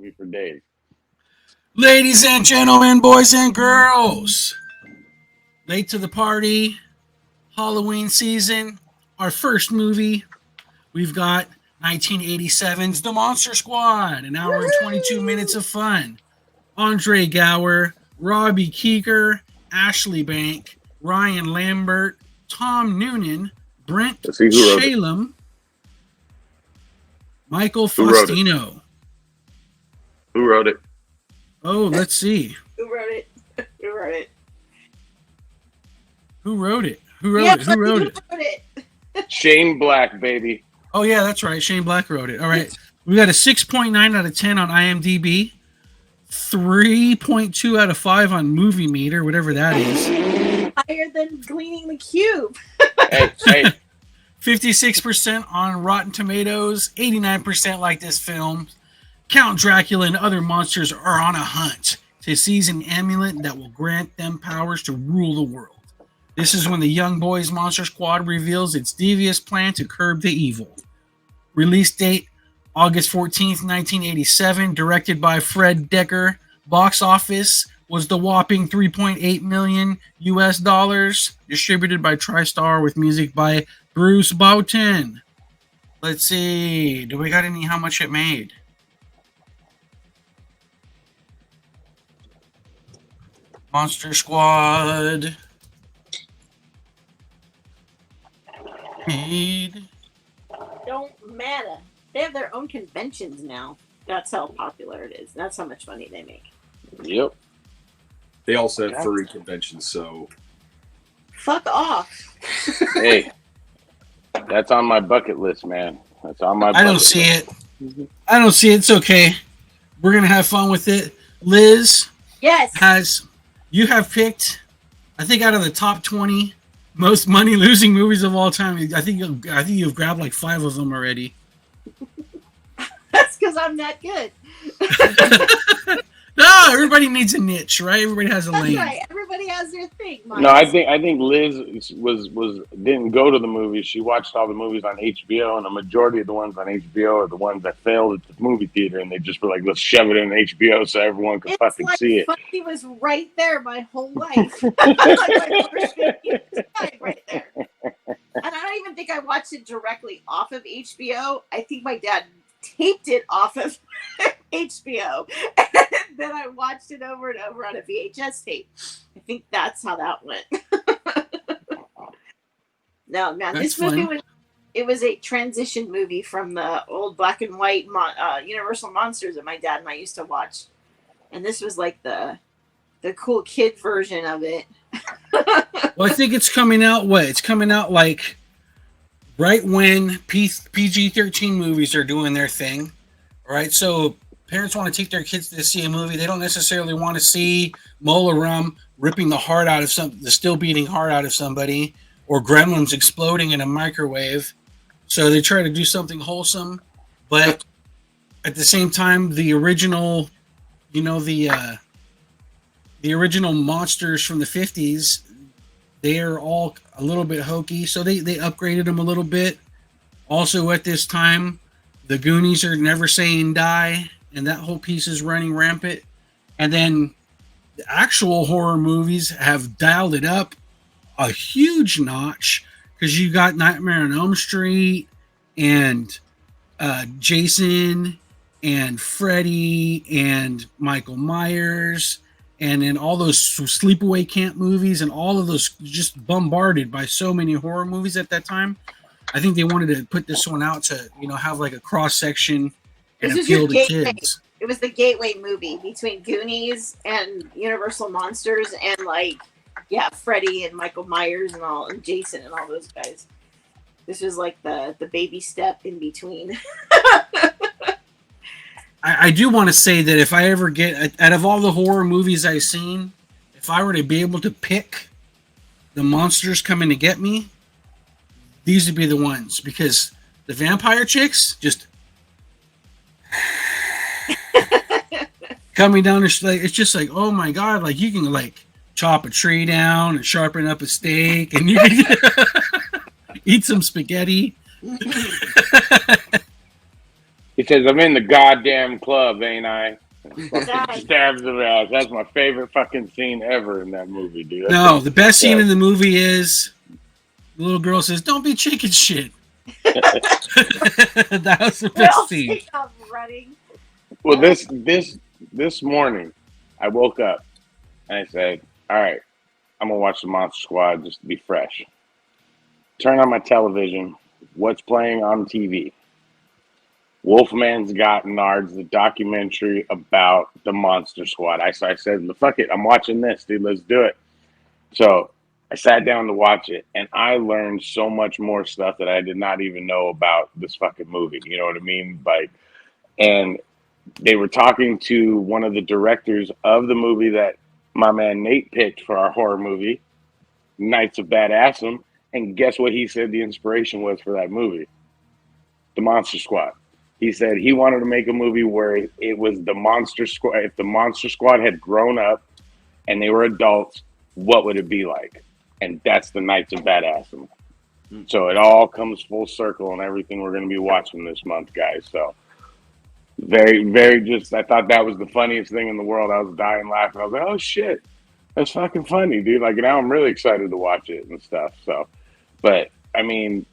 movie for days. Ladies and gentlemen, boys and girls, late to the party, Halloween season, our first movie, we've got 1987's The Monster Squad, an hour and 22 minutes of fun. Andre Gower, Robbie Keeker, Ashley Bank, Ryan Lambert, Tom Noonan, Brent Shalem, Michael Faustino. Who wrote it? Oh, let's see. Who wrote it? Who wrote it? Who wrote it? Who wrote it? Who wrote it? Shane Black, baby. Oh, yeah, that's right. Shane Black wrote it. All right. We got a 6.9 out of 10 on IMDb, 3.2 out of 5 on Movie Meter, whatever that is. Higher than Gleaning the Cube. Hey. 56% on Rotten Tomatoes, 89% like this film. Count Dracula and other monsters are on a hunt to seize an amulet that will grant them powers to rule the world. This is when the Young Boys Monster Squad reveals its devious plan to curb the evil. Release date, August 14th, 1987, directed by Fred Dekker. Box office was the whopping $3.8 million US dollars, distributed by TriStar with music by Bruce Boughton. Let's see, do we got any how much it made? Monster Squad made. Don't matter. They have their own conventions now. That's how popular it is. That's how much money they make. Yep. They also have furry conventions, so. Fuck off. Hey, that's on my bucket list, man. That's on my bucket I don't see it. I don't see it. It's okay. We're going to have fun with it. Liz. Yes. You have picked, I think, out of the top 20 most money-losing movies of all time. I think you've grabbed like 5 of them already. That's because I'm that good. No, everybody needs a niche, right? Everybody has a lane. That's right. Everybody has their thing. No, I think Liz was didn't go to the movies. She watched all the movies on HBO, and the majority of the ones on HBO are the ones that failed at the movie theater, and they just were like, let's shove it in HBO so everyone could fucking see it. He was right there my whole life. Like my first 15 years right there. And I don't even think I watched it directly off of HBO. I think my dad taped it off of HBO, and then I watched it over and over on a VHS tape. I think that's how that went. No, man, this movie was a transition movie from the old black and white Universal monsters that my dad and I used to watch, and this was like the cool kid version of it. Well, I think it's coming out. It's coming out like right when PG-13 movies are doing their thing, right? So parents want to take their kids to see a movie. They don't necessarily want to see Mola Rum ripping the heart out of the still beating heart out of somebody, or gremlins exploding in a microwave. So they try to do something wholesome, but at the same time, the original, the original monsters from the 50s, they are all a little bit hokey, so they upgraded them a little bit. Also, at this time, the Goonies are Never Saying Die, and that whole piece is running rampant. And then the actual horror movies have dialed it up a huge notch, because you got Nightmare on Elm Street and Jason and Freddy and Michael Myers, and then all those sleepaway camp movies, and all of those, just bombarded by so many horror movies at that time. I think they wanted to put this one out to, have like a cross section and appeal to kids. It was the gateway movie between Goonies and Universal Monsters, and Freddy and Michael Myers and Jason and all those guys. This was like the baby step in between. I do want to say that if I ever get, out of all the horror movies I've seen, if I were to be able to pick the monsters coming to get me, these would be the ones, because the vampire chicks just coming down it's just like, oh my God, like you can like chop a tree down and sharpen up a steak, and you can eat some spaghetti. He says, "I'm in the goddamn club, ain't I?" Nice. Stabs him out. That's my favorite fucking scene ever in that movie, dude. That No, thing's the best scene fucked in the movie is the little girl says, "Don't be chicken shit." That was the We all best scene. take off running. Well, this morning, I woke up and I said, "All right, I'm gonna watch the Monster Squad just to be fresh." Turn on my television. What's playing on TV? Wolfman's Got Nards, the documentary about the Monster Squad. I said, "Fuck it, I'm watching this, dude. Let's do it." So I sat down to watch it, and I learned so much more stuff that I did not even know about this fucking movie. You know what I mean? Like, and they were talking to one of the directors of the movie that my man Nate picked for our horror movie, Knights of Badassdom. And guess what he said the inspiration was for that movie? The Monster Squad. He said he wanted to make a movie where it was the Monster Squad. If the Monster Squad had grown up and they were adults, what would it be like? And that's the Knights of Badassdom. So it all comes full circle and everything we're going to be watching this month, guys. So very, very just, I thought that was the funniest thing in the world. I was dying laughing. I was like, oh shit, that's fucking funny, dude. Like now I'm really excited to watch it and stuff. So, but I mean,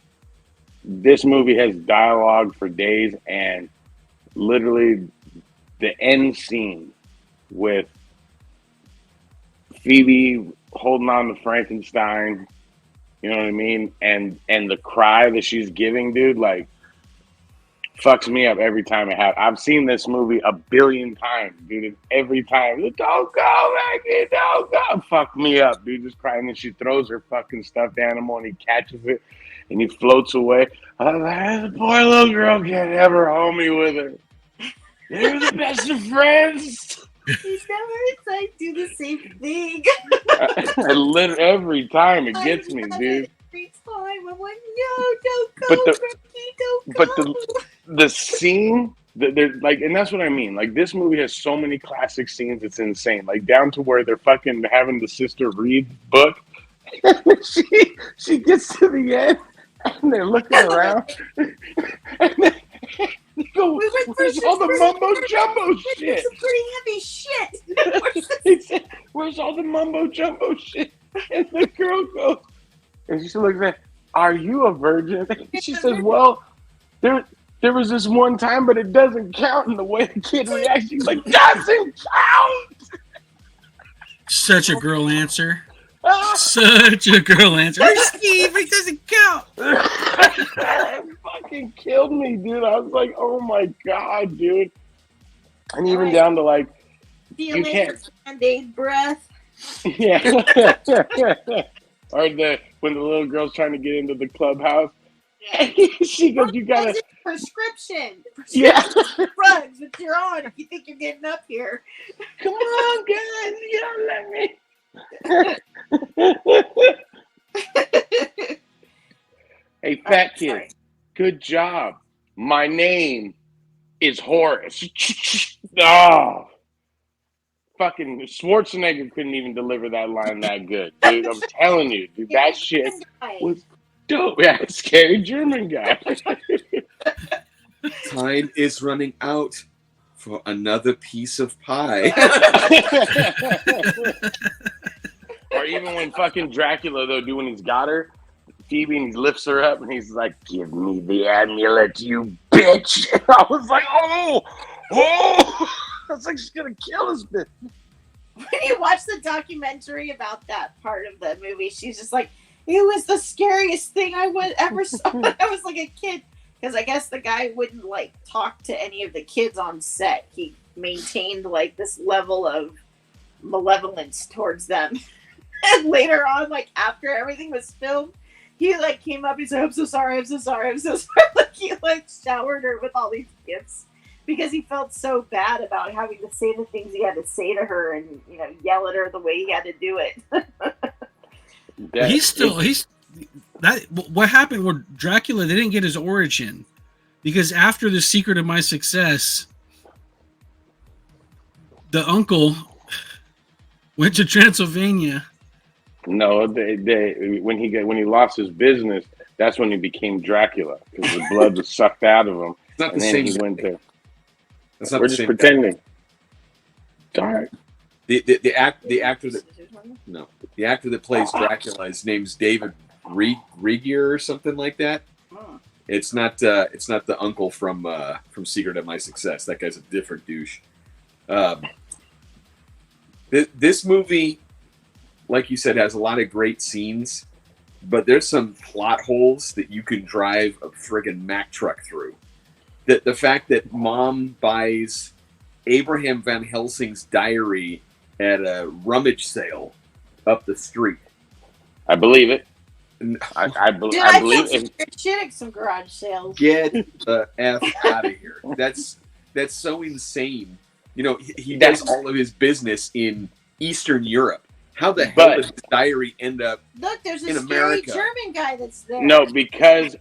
this movie has dialogue for days, and literally the end scene with Phoebe holding on to Frankenstein, you know what I mean? And the cry that she's giving, dude, like fucks me up every time it happens. I've seen this movie a billion times, dude. And every time, don't go, Maggie, don't go. Fuck me up, dude. Just crying. And she throws her fucking stuffed animal and he catches it and he floats away. I was like, the poor little girl can't have her homie with her. They're the best of friends. He's never like do the same thing. I literally every time it gets me, dude. Every time I'm like, no, don't go, But Ricky, don't but go. the scene, like, and that's what I mean. Like, this movie has so many classic scenes. It's insane. Like down to where they're fucking having the sister read the book. she gets to the end and they're looking around and they go, "Where's all the mumbo jumbo shit? Some pretty heavy shit. He said, "Where's all the mumbo jumbo shit?" And the girl goes, and she looks at, "Are you a virgin?" She says, "Well, there was this one time, but it doesn't count." And the way the kid reacts, she's like, "Doesn't count." Such a girl answer. Such a girl answer. Hey, Steve, it doesn't count. That fucking killed me, dude. I was like, "Oh my god, dude!" And even down to like, You can't. Band-Aid breath. Yeah. Or when the little girl's trying to get into the clubhouse, she goes, "You gotta." Prescription. Yeah. Drugs that you're on if you think you're getting up here. Come on, guys, you don't let me. Hey, fat kid, sorry. good job. My name is Horace. Oh, fucking Schwarzenegger couldn't even deliver that line that good, dude. I'm telling you, dude, that shit was dope. Yeah, scary German guy. Time is running out for another piece of pie. Or even when fucking Dracula, though, when he's got her, Phoebe, and he lifts her up, and he's like, "Give me the amulet, you bitch." And I was like, oh. I was like, she's gonna kill this bitch. When you watch the documentary about that part of the movie, she's just like, it was the scariest thing I would ever saw when I was like a kid. Because I guess the guy wouldn't like talk to any of the kids on set. He maintained like this level of malevolence towards them. And later on, like after everything was filmed, he like came up. He said, "I'm so sorry. I'm so sorry. I'm so sorry." Like he like showered her with all these gifts because he felt so bad about having to say the things he had to say to her and yell at her the way he had to do it. What happened with Dracula? They didn't get his origin because after The Secret of My Success, the uncle went to Transylvania. No, when he lost his business, that's when he became Dracula because the blood was sucked out of him, not And the then same he guy. went there. That's not We're the just same pretending. It's all right. guy. The actor that plays Dracula, his name's David Regier or something like that. It's not the uncle from Secret of My Success. That guy's a different douche. This movie, like you said, has a lot of great scenes, but there's some plot holes that you can drive a friggin' Mack truck through. The fact that Mom buys Abraham Van Helsing's diary at a rummage sale up the street. I believe it. Dude, I I believe feel it. shit at some garage sales. Get the F out of here. That's so insane. You know, he does all of his business in Eastern Europe. How the hell did his diary end up Look, there's a in scary America? German guy that's there. No, because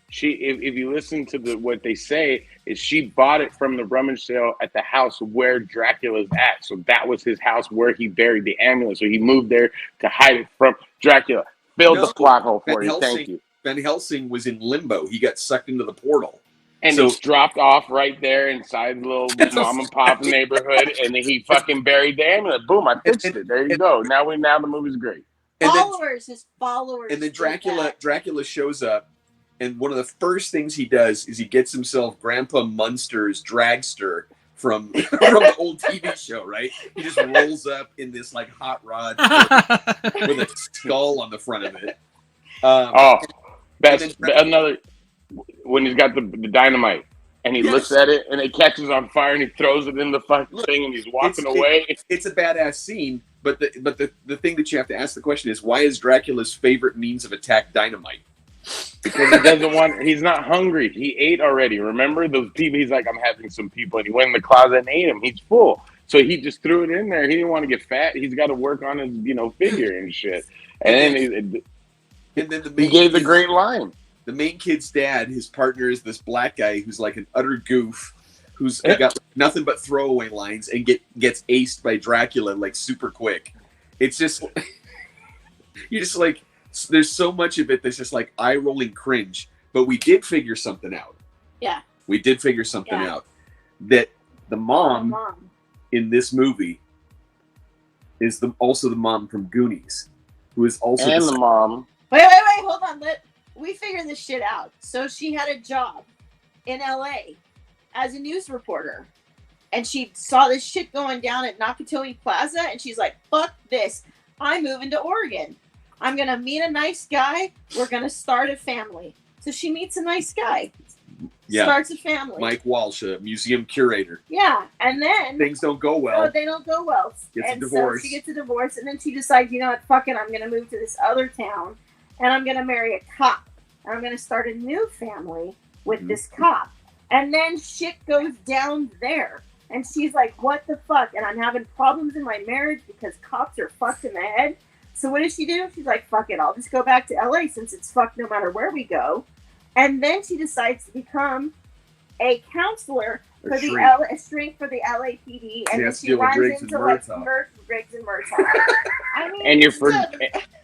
she, if you listen to what they say, is she bought it from the rummage sale at the house where Dracula's at. So that was his house where he buried the amulet. So he moved there to hide it from Dracula. Filled the plot hole for you. Thank you. Van Helsing was in limbo. He got sucked into the portal. And he's dropped off right there inside the little mom and pop neighborhood, and then he fucking buried the amulet. Boom! I fixed it. There you go. Now the movie's great. His followers. And then Dracula shows up, and one of the first things he does is he gets himself Grandpa Munster's dragster from the old TV show. Right? He just rolls up in this like hot rod with a skull on the front of it. That's another. When he's got the dynamite and he looks at it and it catches on fire and he throws it in the fucking thing and he's walking away. It's a badass scene, but the thing that you have to ask the question is, why is Dracula's favorite means of attack dynamite? Because he doesn't want. He's not hungry. He ate already. Remember those people? He's like, I'm having some people, and he went in the closet and ate them. He's full, so he just threw it in there. He didn't want to get fat. He's got to work on his figure and shit. And then he gave the great line. The main kid's dad, his partner, is this black guy who's like an utter goof, who's got nothing but throwaway lines and gets aced by Dracula like super quick. It's just you're just like, there's so much of it that's just like eye-rolling cringe. But we did figure something out. Yeah. We did figure something out. That the mom in this movie is also the mom from Goonies, who is also the mom. Wait, hold on. We figured this shit out. So she had a job in LA as a news reporter. And she saw this shit going down at Nakatomi Plaza. And she's like, fuck this. I'm moving to Oregon. I'm going to meet a nice guy. We're going to start a family. So she meets a nice guy. Yeah. Starts a family. Mike Walsh, a museum curator. Yeah. And then things don't go well. No, they don't go well. Gets a divorce. So she gets a divorce. And then she decides, you know what, fuck it. I'm going to move to this other town. And I'm going to marry a cop. And I'm going to start a new family with this cop. And then shit goes down there. And she's like, what the fuck? And I'm having problems in my marriage because cops are fucked in the head. So what does she do? She's like, fuck it. I'll just go back to LA since it's fucked no matter where we go. And then she decides to become a counselor for a shrink for the LAPD. And then she runs into like Briggs and Murtaugh. I mean,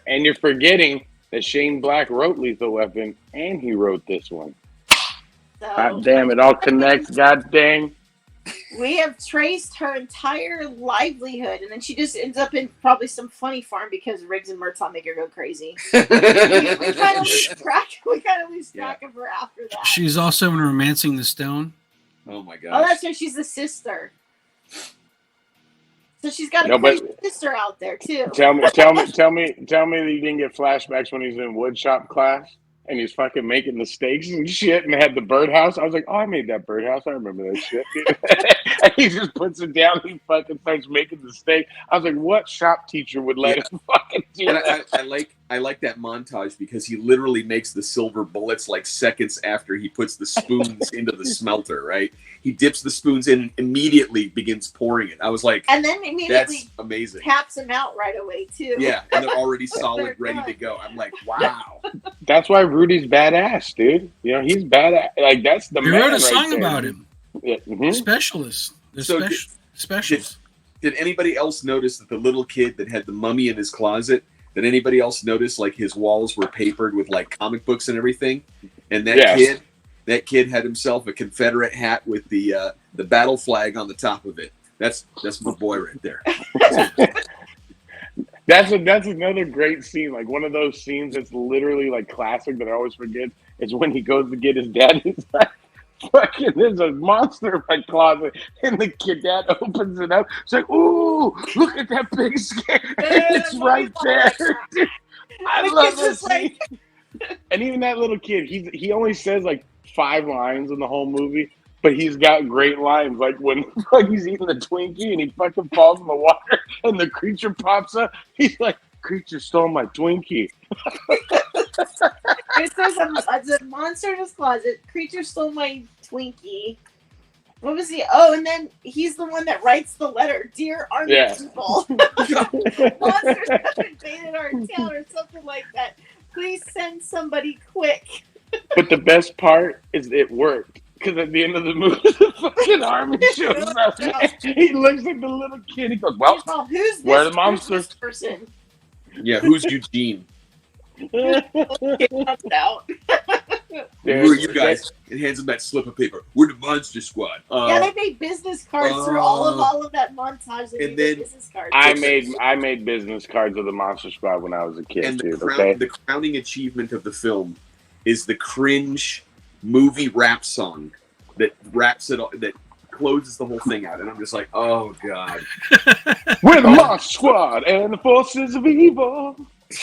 and you're forgetting that Shane Black wrote Lethal Weapon, and he wrote this one. So, God damn, it all connects, god dang. We have traced her entire livelihood, and then she just ends up in probably some funny farm because Riggs and Murtaugh make her go crazy. we kind of lose track of her after that. She's also in Romancing the Stone. Oh my god. Oh, that's right, she's the sister. So she's got a crazy sister out there too. Tell me that you didn't get flashbacks when he's in woodshop class and he's fucking making the steaks and shit and had the birdhouse. I was like, oh, I made that birdhouse. I remember that shit. And he just puts it down. He fucking starts making the steak. I was like, what shop teacher would let him fucking do that? I like that montage because he literally makes the silver bullets like seconds after he puts the spoons into the smelter, right? He dips the spoons in and immediately begins pouring it. I was like, and then immediately that's amazing. Taps them out right away too. Yeah, and they're already solid, ready to go. I'm like, wow. That's why Rudy's badass, dude. You know, he's badass. Like that's the man. We wrote a song about him. Yeah. Mm-hmm. Specialists. Specialists. Did anybody else notice that the little kid that had the mummy in his closet? Did anybody else notice like his walls were papered with like comic books and everything? And that that kid had himself a Confederate hat with the battle flag on the top of it. That's my boy right there. That's another great scene. Like one of those scenes that's literally like classic that I always forget is when he goes to get his dad. He's like, fucking, there's a monster in my closet, and the kid dad opens it up. It's like, ooh, look at that big scare. It's right there. Dude, I love this scene. And even that little kid, he only says like 5 lines in the whole movie, but he's got great lines. Like when he's eating the Twinkie and he fucking falls in the water and the creature pops up, he's like, creature stole my Twinkie. It says a monster in his closet. Creature stole my Twinkie. What was he? Oh, and then he's the one that writes the letter, "Dear Army people, monsters have invaded our town," or something like that. Please send somebody quick. But the best part is it worked. Because at the end of the movie, the fucking army shows up. He looks at the little kid. He goes, well, who's this? Where are the monsters? This person? Yeah, who's Eugene? Out. Who are you guys? And hands him that slip of paper. We're the Monster Squad. Yeah, they made business cards through all of that montage. They and then business cards. I made business cards of the Monster Squad when I was a kid. And the the crowning achievement of the film is the cringe movie rap song that wraps it all, that closes the whole thing out. And I'm just like, oh god, we're the Monster Squad and the forces of evil.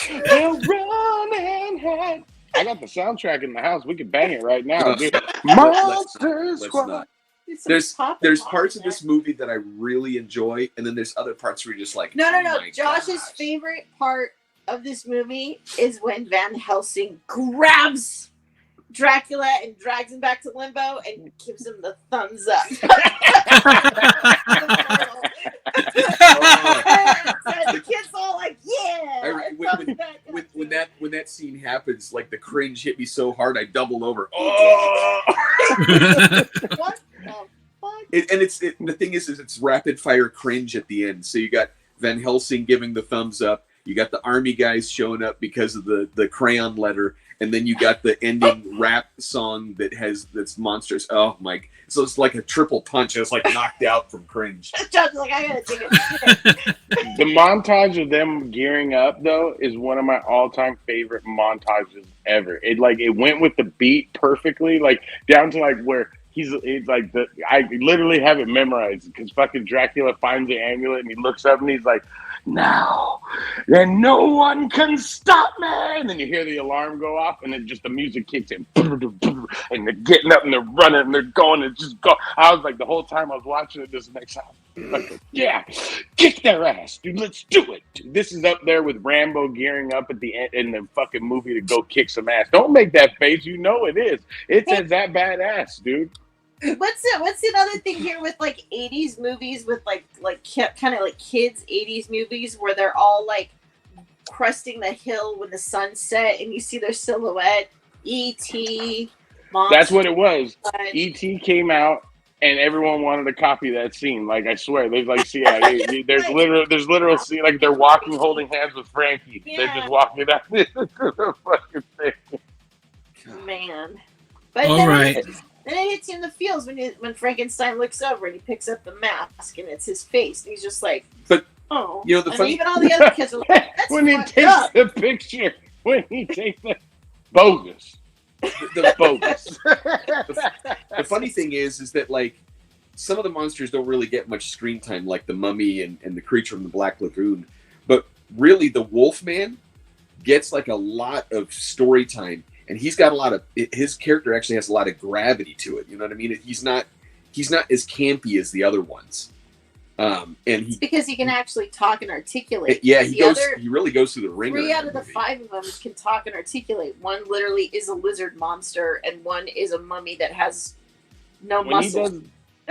They'll run and hide. I got the soundtrack in the house. We could bang it right now, dude. Monster Squad. There's parts of this movie that I really enjoy, and then there's other parts where you're just like, no. Josh's favorite part of this movie is when Van Helsing grabs Dracula and drags him back to limbo and gives him the thumbs up. The kid's all like, yeah. When that scene happens, like the cringe hit me so hard I doubled over. Oh. What the fuck? The thing is it's rapid fire cringe at the end. So you got Van Helsing giving the thumbs up. You got the army guys showing up because of the crayon letter, and then you got the ending rap song that's monsters. Oh my! So it's like a triple punch. It's like knocked out from cringe. John's like, I gotta take it. The montage of them gearing up though is one of my all-time favorite montages ever. It went with the beat perfectly, like down to like where it's like I literally have it memorized because fucking Dracula finds the amulet and he looks up and he's like, now, then no one can stop me. And then you hear the alarm go off, and then just the music kicks in, and they're getting up and they're running and they're going and just go. I was like, the whole time I was watching it, this next time, like, yeah, kick their ass, dude. Let's do it. Dude, this is up there with Rambo gearing up at the end in the fucking movie to go kick some ass. Don't make that face. You know it is. It's that badass, dude. What's another thing here with like 80s movies with like kind of like kids 80s movies where they're all like cresting the hill when the sun's set and you see their silhouette? E.T. That's what it was. E.T. came out and everyone wanted to copy that scene. Like I swear, there's like there's literal scene like they're walking holding hands with Frankie. Yeah. They're just walking down the fucking thing. Man, but all right. Then it hits you in the feels when Frankenstein looks over and he picks up the mask and it's his face. And he's just like, oh. You know, even all the other kids are like, that's when he takes the picture, when he takes the bogus. The bogus. The funny thing is that like some of the monsters don't really get much screen time, like the mummy and the creature from the Black Lagoon. But really the Wolfman gets like a lot of story time. And he's got his character actually has a lot of gravity to it. You know what I mean? He's not as campy as the other ones. It's because he can actually talk and articulate. Yeah, he really goes through the ringer. 3 out of the 5 of them can talk and articulate. One literally is a lizard monster, and one is a mummy that has no muscles.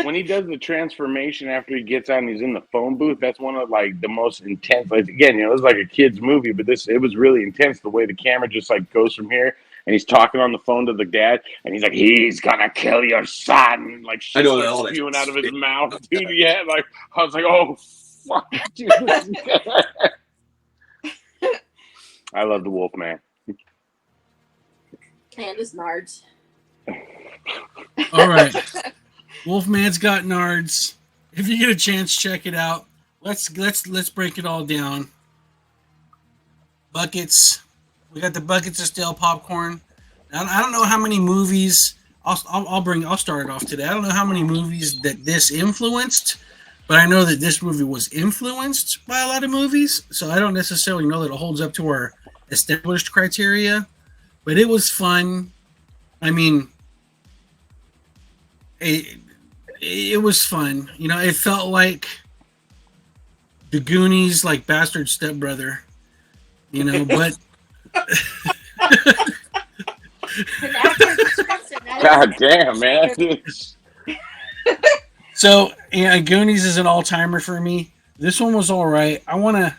When he does the transformation after he gets out and he's in the phone booth, that's one of like the most intense. Like again, it was like a kid's movie, but it was really intense. The way the camera just like goes from here. And he's talking on the phone to the dad, and he's like, "He's gonna kill your son!" Like shit starts spewing out of his mouth, dude. Yeah, like I was like, "Oh fuck, dude." I love the Wolfman. And his nards. All right. Wolfman's Got Nards. If you get a chance, check it out. Let's break it all down. Buckets. We got the buckets of stale popcorn. I don't know how many movies. I'll start it off today. I don't know how many movies that this influenced, but I know that this movie was influenced by a lot of movies. So I don't necessarily know that it holds up to our established criteria, but it was fun. I mean, it was fun. You know, it felt like the Goonies, like Bastard Stepbrother. You know, but God damn, man. So yeah, Goonies is an all-timer for me. This one was all right. I'm gonna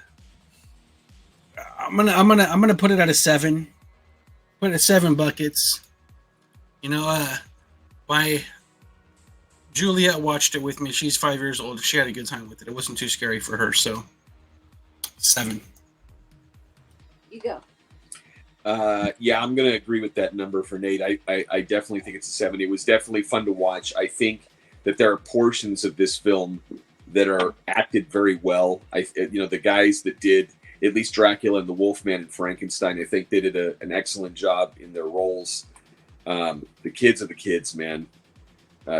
put it at a 7. Put it at 7 buckets. You know, my Juliet watched it with me. She's 5 years old. She had a good time with it. It wasn't too scary for her, so 7. You go. Yeah, I'm going to agree with that number for Nate. I definitely think it's a 7. It was definitely fun to watch. I think that there are portions of this film that are acted very well. The guys that did at least Dracula and the Wolfman and Frankenstein, I think they did an excellent job in their roles. The kids are the kids, man.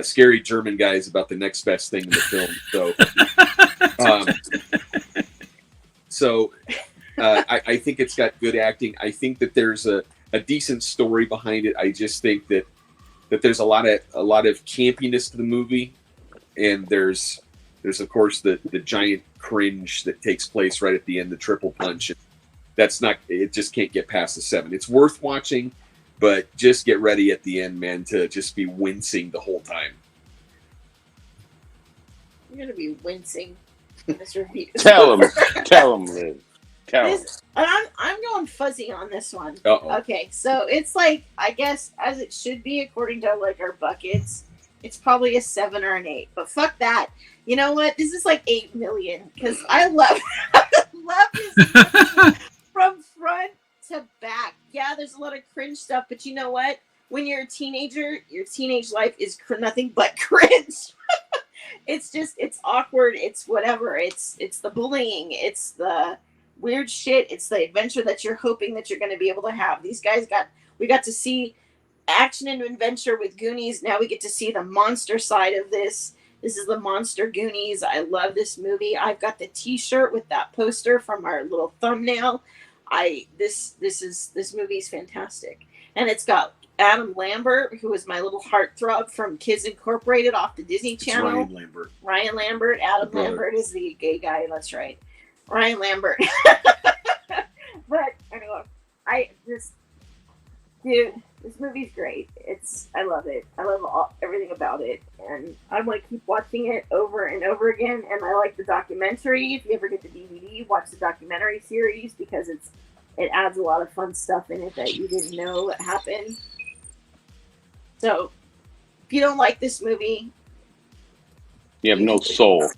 Scary German guy is about the next best thing in the film. I think it's got good acting. I think that there's a decent story behind it. I just think that there's a lot of campiness to the movie, and there's of course the giant cringe that takes place right at the end, the triple punch. It just can't get past the 7. It's worth watching, but just get ready at the end, man, to just be wincing the whole time. You're gonna be wincing in this review. Tell him, Liz. I'm going fuzzy on this one. Uh-oh. Okay, so it's like, I guess, as it should be according to like our buckets, it's probably a 7 or an 8. But fuck that. You know what? This is like 8 million because I love this movie from front to back. Yeah, there's a lot of cringe stuff, but you know what? When you're a teenager, your teenage life is nothing but cringe. It's awkward. It's whatever. It's the bullying. It's the weird shit. It's the adventure that you're hoping that you're going to be able to have. We got to see action and adventure with Goonies. Now we get to see the monster side of this. This is the monster Goonies. I love this movie. I've got the T-shirt with that poster from our little thumbnail. This movie's fantastic, and it's got Adam Lambert, who is my little heartthrob from Kids Incorporated off the Disney Channel. Ryan Lambert. Adam Lambert is the gay guy. That's right. Ryan Lambert. But anyway, this movie's great. I love it. I love everything about it, and I'm gonna keep watching it over and over again. And I like the documentary. If you ever get the DVD, watch the documentary series because it adds a lot of fun stuff in it that you didn't know that happened. So, if you don't like this movie, you have no soul.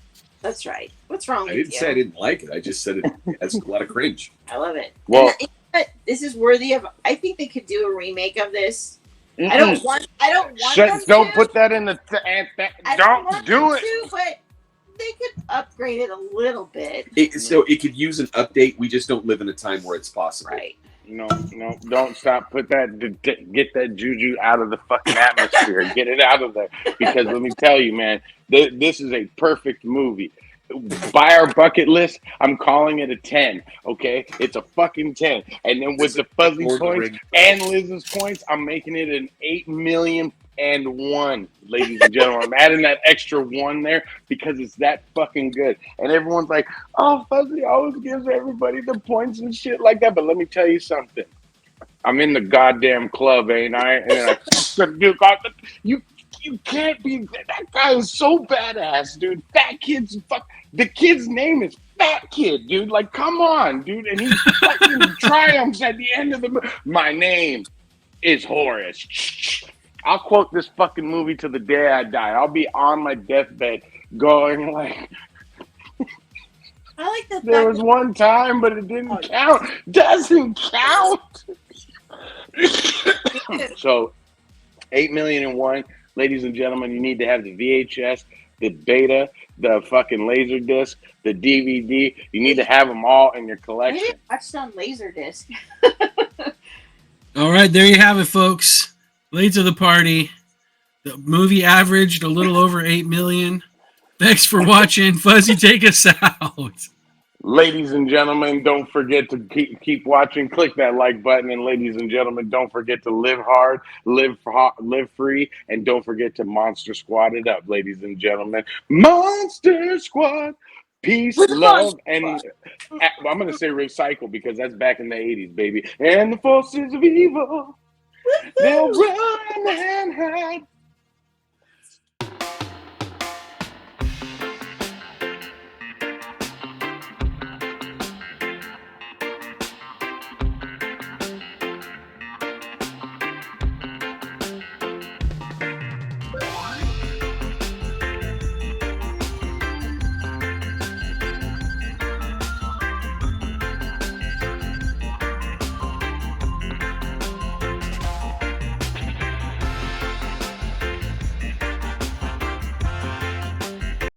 That's right. What's wrong with you? I didn't say I didn't like it. I just said it has a lot of cringe. I love it. Well, this is worthy of. I think they could do a remake of this. I don't want. Don't put that in the. Don't do it. But they could upgrade it a little bit. So it could use an update. We just don't live in a time where it's possible. Right. No, don't stop. Put that, get that juju out of the fucking atmosphere. Get it out of there. Because let me tell you, man, this is a perfect movie. By our bucket list, I'm calling it a 10. Okay, it's a fucking 10. And then with the fuzzy points and Liz's points, I'm making it an 8,000,001, ladies and gentlemen. I'm adding that extra 1 there because it's that fucking good. And everyone's like, "Oh, Fuzzy always gives everybody the points and shit like that." But let me tell you something. I'm in the goddamn club, ain't I? And you can't be. That guy is so badass, dude. Fat kid's the kid's name is Fat Kid, dude. Like, come on, dude. And he fucking triumphs at the end of the movie. My name is Horace. I'll quote this fucking movie to the day I die. I'll be on my deathbed going like, I like the there was one time, but it didn't count. Doesn't count. So, 8,000,001. Ladies and gentlemen, you need to have the VHS, the Beta, the fucking Laserdisc, the DVD. You need to have them all in your Maybe collection. I watched on Laserdisc. All right, there you have it, folks. Late to the party. The movie averaged a little over 8 million. Thanks for watching. Fuzzy, take us out. Ladies and gentlemen, don't forget to keep watching. Click that like button. And ladies and gentlemen, don't forget to live hard, live free, and don't forget to Monster Squad it up, ladies and gentlemen. Monster Squad. Peace, love, and I'm going to say recycle because that's back in the 80s, baby. And the forces of evil, they'll run and hide.